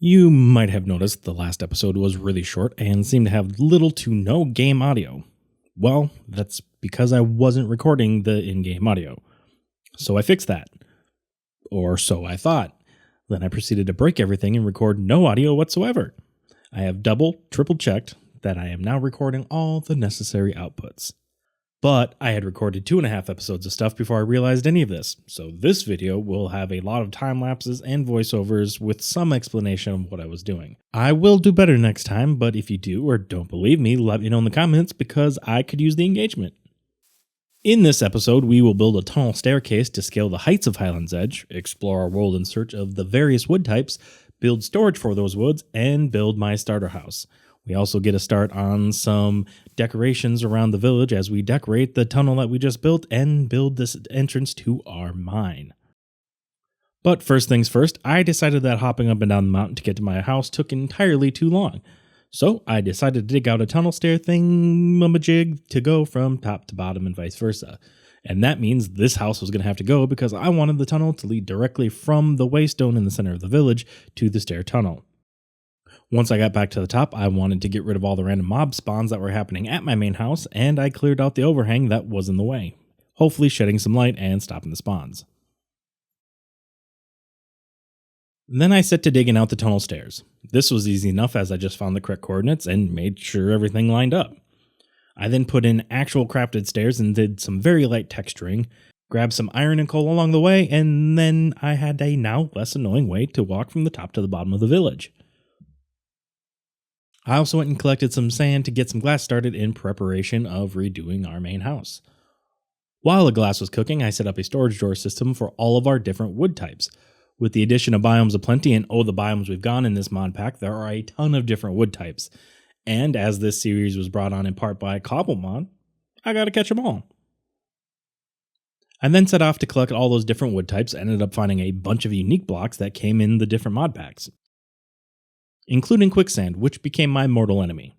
You might have noticed the last episode was really short and seemed to have little to no game audio. Well, that's because I wasn't recording the in-game audio. So I fixed that. Or so I thought. Then I proceeded to break everything and record no audio whatsoever. I have triple checked that I am now recording all the necessary outputs. But I had recorded 2.5 episodes of stuff before I realized any of this, so this video will have a lot of time lapses and voiceovers with some explanation of what I was doing. I will do better next time, but if you do or don't believe me, let me know in the comments because I could use the engagement. In this episode, we will build a tunnel staircase to scale the heights of Highlands Edge, explore our world in search of the various wood types, build storage for those woods, and build my starter house. We also get a start on some decorations around the village as we decorate the tunnel that we just built and build this entrance to our mine. But first things first, I decided that hopping up and down the mountain to get to my house took entirely too long. So I decided to dig out a tunnel stair thingamajig to go from top to bottom and vice versa. And that means this house was going to have to go because I wanted the tunnel to lead directly from the waystone in the center of the village to the stair tunnel. Once I got back to the top, I wanted to get rid of all the random mob spawns that were happening at my main house, and I cleared out the overhang that was in the way, hopefully shedding some light and stopping the spawns. Then I set to digging out the tunnel stairs. This was easy enough as I just found the correct coordinates and made sure everything lined up. I then put in actual crafted stairs and did some very light texturing, grabbed some iron and coal along the way, and then I had a now less annoying way to walk from the top to the bottom of the village. I also went and collected some sand to get some glass started in preparation of redoing our main house. While the glass was cooking, I set up a storage drawer system for all of our different wood types. With the addition of biomes aplenty and the biomes we've gone in this mod pack, there are a ton of different wood types. And as this series was brought on in part by Cobble Mod, I gotta catch them all. I then set off to collect all those different wood types, ended up finding a bunch of unique blocks that came in the different mod packs, including quicksand, which became my mortal enemy.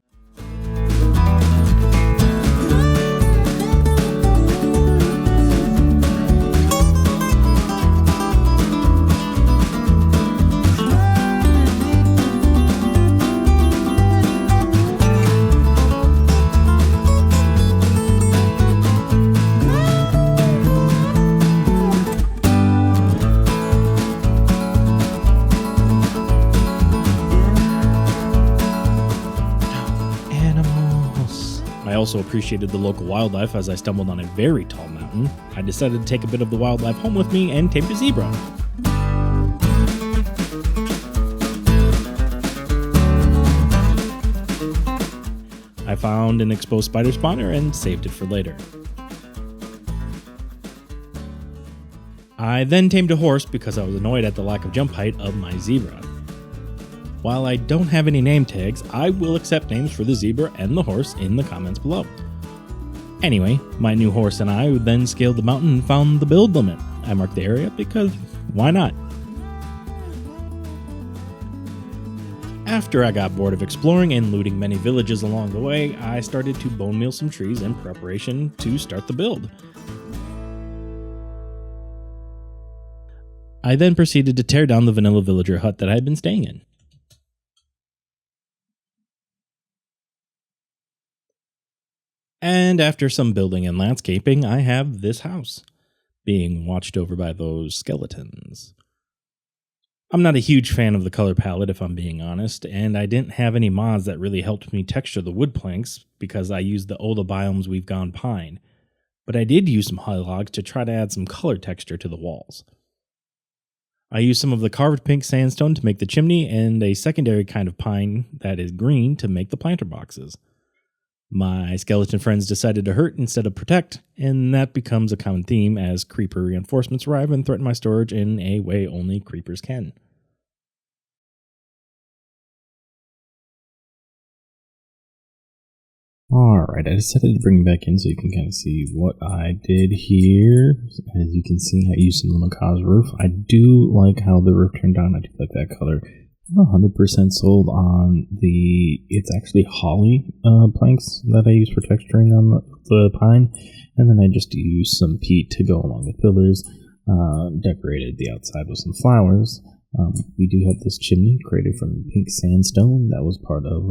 I also appreciated the local wildlife as I stumbled on a very tall mountain. I decided to take a bit of the wildlife home with me and tamed a zebra. I found an exposed spider spawner and saved it for later. I then tamed a horse because I was annoyed at the lack of jump height of my zebra. While I don't have any name tags, I will accept names for the zebra and the horse in the comments below. Anyway, my new horse and I then scaled the mountain and found the build limit. I marked the area because why not? After I got bored of exploring and looting many villages along the way, I started to bone meal some trees in preparation to start the build. I then proceeded to tear down the vanilla villager hut that I had been staying in. And after some building and landscaping, I have this house, being watched over by those skeletons. I'm not a huge fan of the color palette if I'm being honest, and I didn't have any mods that really helped me texture the wood planks because I used the Ola biomes we've gone pine, but I did use some high logs to try to add some color texture to the walls. I used some of the carved pink sandstone to make the chimney and a secondary kind of pine that is green to make the planter boxes. My skeleton friends decided to hurt instead of protect, and that becomes a common theme as creeper reinforcements arrive and threaten my storage in a way only creepers can. Alright, I decided to bring it back in so you can kind of see what I did here. As you can see, I used some Maka's roof. I do like how the roof turned out. I do like that color. I'm 100% sold on it's actually holly planks that I use for texturing on the pine, and then I just used some peat to go along the pillars, decorated the outside with some flowers, We do have this chimney created from pink sandstone. That was part of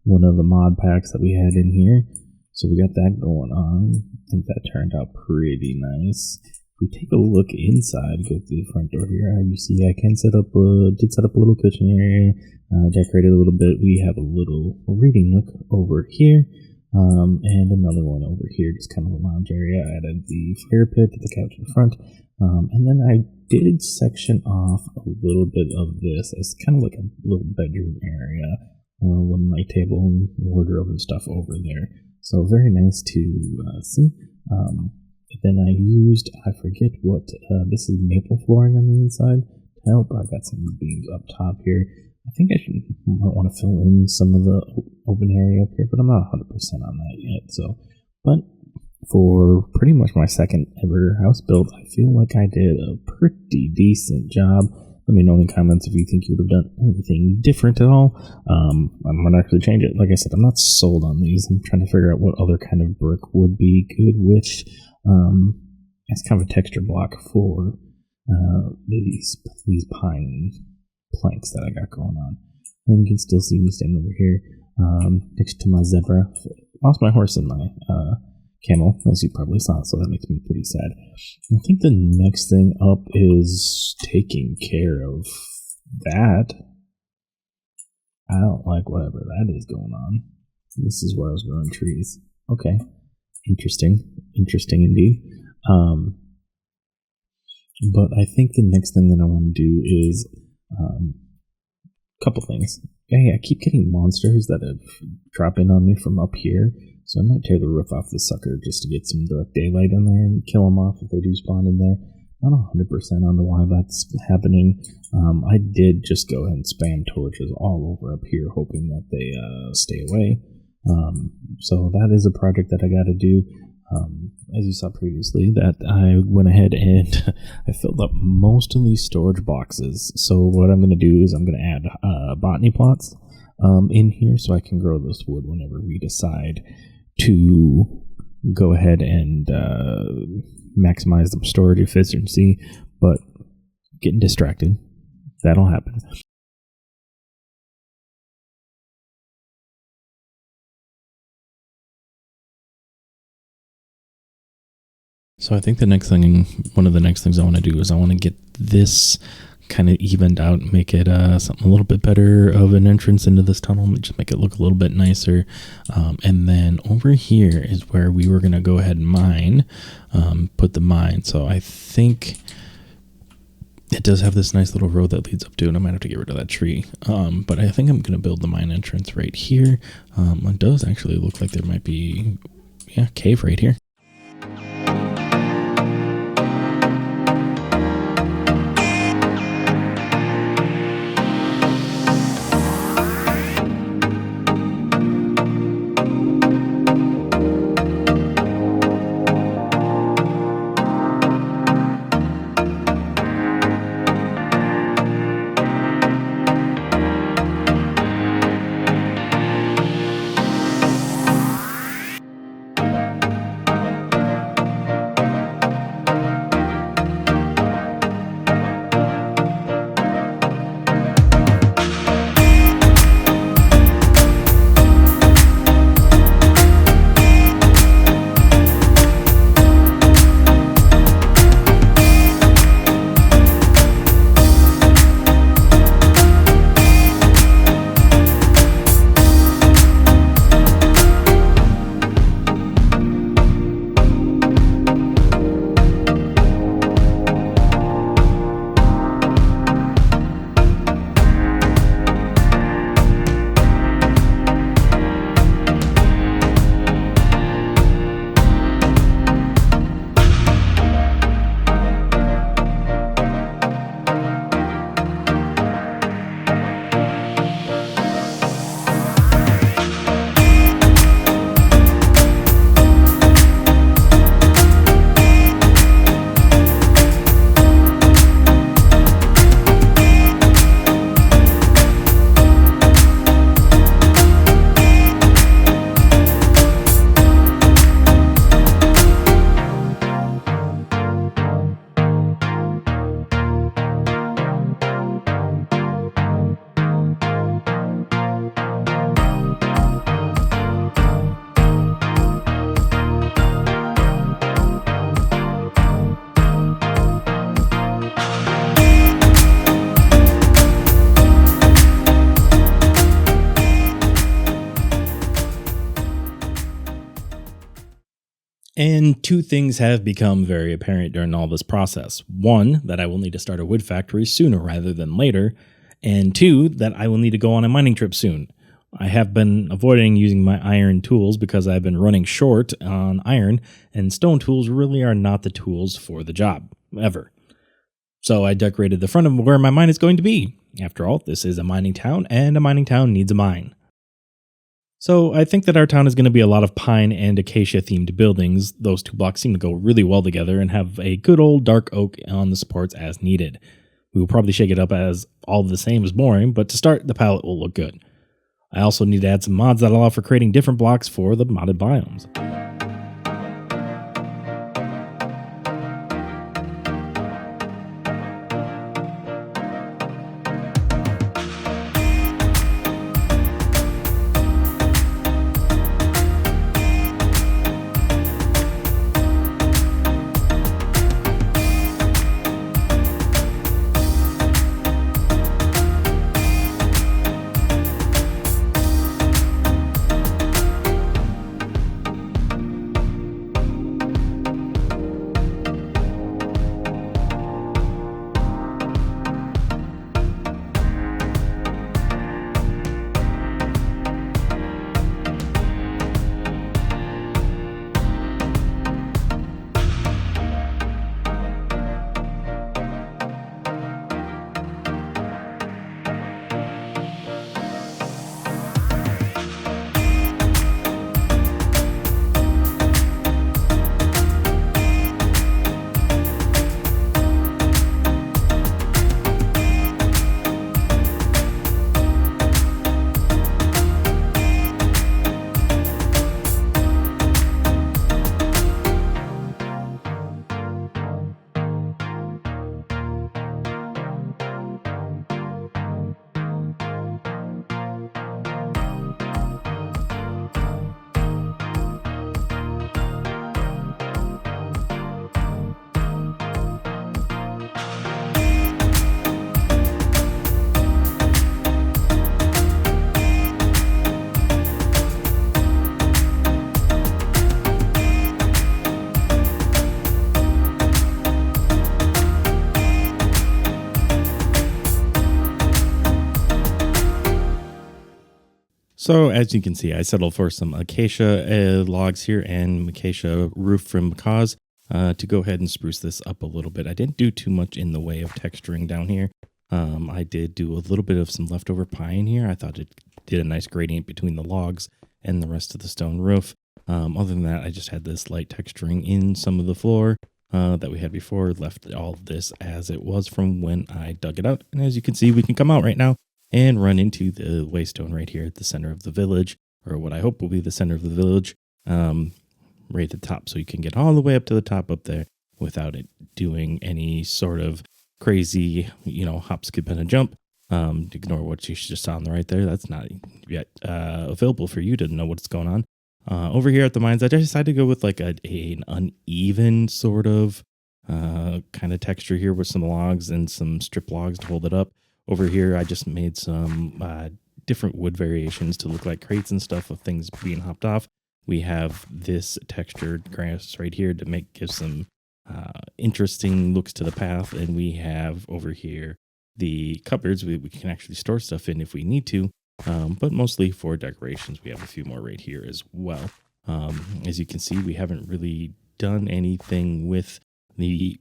one of the mod packs that we had in here. So we got that going on. I think that turned out pretty nice. If we take a look inside, go through the front door here, you see I did set up a little kitchen area, decorated a little bit. We have a little reading nook over here, and another one over here, just kind of a lounge area. I added the fire pit, the couch in front, and then I did section off a little bit of this as kind of like a little bedroom area, a little night table and wardrobe and stuff over there. So very nice to see. Then I used, I forget what, this is maple flooring on the inside to help. I got some beams up top here. I think might want to fill in some of the open area up here, but I'm not 100% on that yet. So, but for pretty much my second ever house build, I feel like I did a pretty decent job. Let me know in the comments if you think you would have done anything different at all. I might actually change it. Like I said, I'm not sold on these. I'm trying to figure out what other kind of brick would be good with. It's kind of a texture block for these pine planks that I got going on. And you can still see me standing over here next to my zebra. Lost my horse and my camel, as you probably saw, so that makes me pretty sad. I think the next thing up is taking care of that. I don't like whatever that is going on. This is where I was growing trees. Okay. Interesting indeed. But I think the next thing that I want to do is a couple things. Hey, I keep getting monsters that have dropped in on me from up here, so I might tear the roof off the sucker just to get some direct daylight in there and kill them off if they do spawn in there. Not 100% on why that's happening. I did just go ahead and spam torches all over up here, hoping that they stay away. So that is a project that I got to do. As you saw previously, that I went ahead and I filled up most of these storage boxes. So what I'm going to do is I'm going to add botany plots in here so I can grow this wood whenever we decide to go ahead and maximize the storage efficiency. But getting distracted, that'll happen. So I think one of the next things I want to do is I want to get this kind of evened out, make it something a little bit better of an entrance into this tunnel, just make it look a little bit nicer. And then over here is where we were going to go ahead and mine, put the mine. So I think it does have this nice little road that leads up to it. I might have to get rid of that tree. But I think I'm going to build the mine entrance right here. It does actually look like there might be a cave right here. And two things have become very apparent during all this process. One, that I will need to start a wood factory sooner rather than later. And two, that I will need to go on a mining trip soon. I have been avoiding using my iron tools because I've been running short on iron, and stone tools really are not the tools for the job, ever. So I decorated the front of where my mine is going to be. After all, this is a mining town, and a mining town needs a mine. So I think that our town is going to be a lot of pine and acacia themed buildings. Those two blocks seem to go really well together and have a good old dark oak on the supports as needed. We will probably shake it up as all the same is boring, but to start, the palette will look good. I also need to add some mods that allow for creating different blocks for the modded biomes. So as you can see, I settled for some acacia logs here and acacia roof from Macaws to go ahead and spruce this up a little bit. I didn't do too much in the way of texturing down here. I did do a little bit of some leftover pine here. I thought it did a nice gradient between the logs and the rest of the stone roof. Other than that, I just had this light texturing in some of the floor that we had before, left all of this as it was from when I dug it out. And as you can see, we can come out right now and run into the waystone right here at the center of the village, or what I hope will be the center of the village, right at the top. So you can get all the way up to the top up there without it doing any sort of crazy, hop, skip, and a jump. Ignore what you just saw on the right there. That's not yet available for you to know what's going on. Over here at the mines, I decided to go with like an uneven sort of kind of texture here with some logs and some strip logs to hold it up. Over here, I just made some different wood variations to look like crates and stuff of things being hopped off. We have this textured grass right here to give some interesting looks to the path. And we have over here the cupboards we can actually store stuff in if we need to, but mostly for decorations. We have a few more right here as well. As you can see, we haven't really done anything with the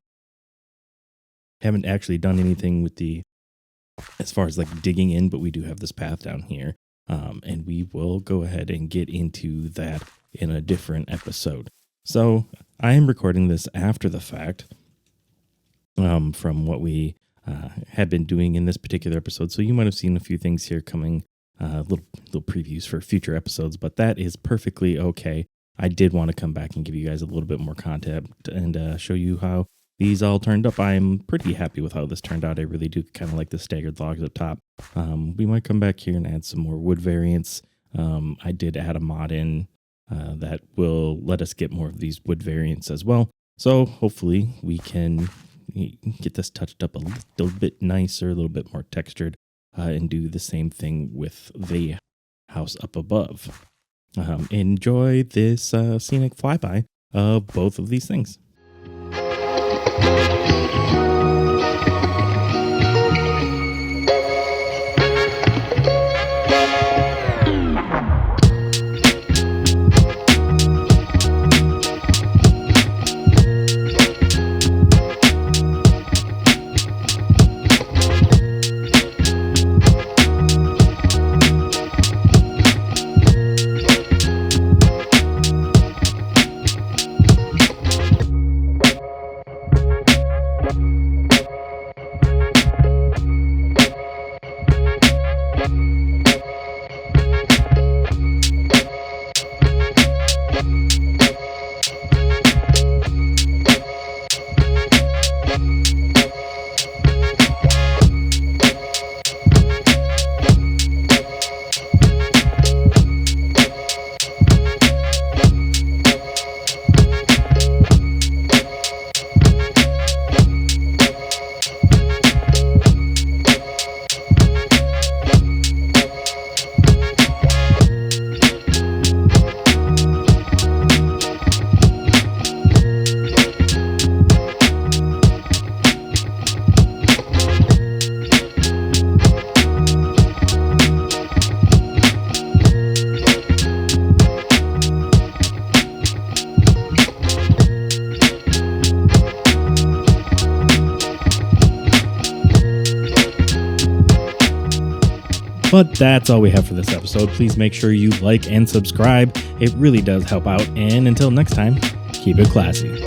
as far as like digging in, but we do have this path down here. And we will go ahead and get into that in a different episode. So I am recording this after the fact from what we had been doing in this particular episode. So you might have seen a few things here coming, little previews for future episodes, but that is perfectly okay. I did want to come back and give you guys a little bit more content and show you how these all turned up. I'm pretty happy with how this turned out. I really do kind of like the staggered logs up top. We might come back here and add some more wood variants. I did add a mod in that will let us get more of these wood variants as well. So hopefully we can get this touched up a little bit nicer, a little bit more textured, and do the same thing with the house up above. Enjoy this scenic flyby both of these things. But that's all we have for this episode. Please make sure you like and subscribe. It really does help out. And until next time, keep it classy.